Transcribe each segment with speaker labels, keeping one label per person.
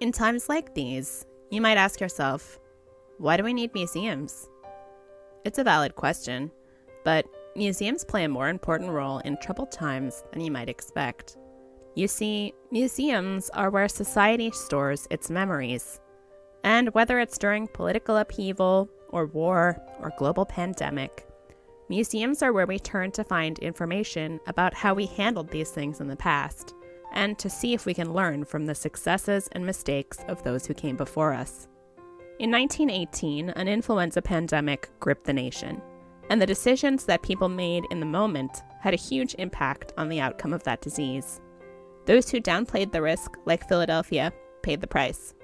Speaker 1: In times like these, you might ask yourself, why do we need museums? It's a valid question, but museums play a more important role in troubled times than you might expect. You see, museums are where society stores its memories. And whether it's during political upheaval, or war, or global pandemic, museums are where we turn to find information about how we handled these things in the past, and to see if we can learn from the successes and mistakes of those who came before us. In 1918, an influenza pandemic gripped the nation, and the decisions that people made in the moment had a huge impact on the outcome of that disease. Those who downplayed the risk, like Philadelphia, paid the price.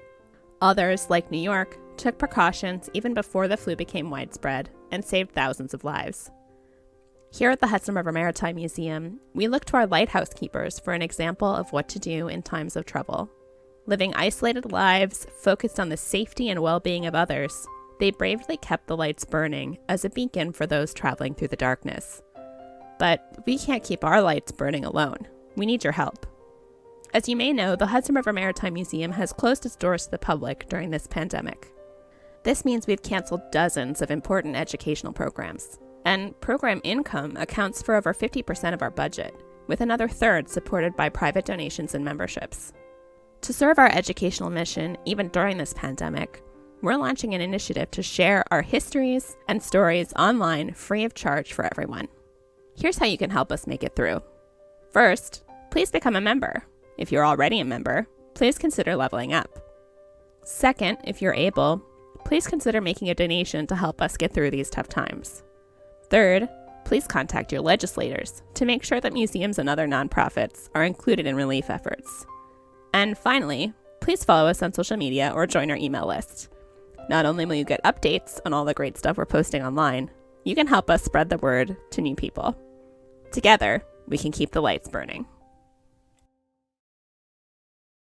Speaker 1: Others, like New York, took precautions even before the flu became widespread and saved thousands of lives. Here at the Hudson River Maritime Museum, we look to our lighthouse keepers for an example of what to do in times of trouble. Living isolated lives focused on the safety and well-being of others, they bravely kept the lights burning as a beacon for those traveling through the darkness. But we can't keep our lights burning alone. We need your help. As you may know, the Hudson River Maritime Museum has closed its doors to the public during this pandemic. This means we've canceled dozens of important educational programs. And program income accounts for over 50% of our budget, with another third supported by private donations and memberships. To serve our educational mission, even during this pandemic, we're launching an initiative to share our histories and stories online free of charge for everyone. Here's how you can help us make it through. First, please become a member. If you're already a member, please consider leveling up. Second, if you're able, please consider making a donation to help us get through these tough times. Third, please contact your legislators to make sure that museums and other nonprofits are included in relief efforts. And finally, please follow us on social media or join our email list. Not only will you get updates on all the great stuff we're posting online, you can help us spread the word to new people. Together, we can keep the lights burning.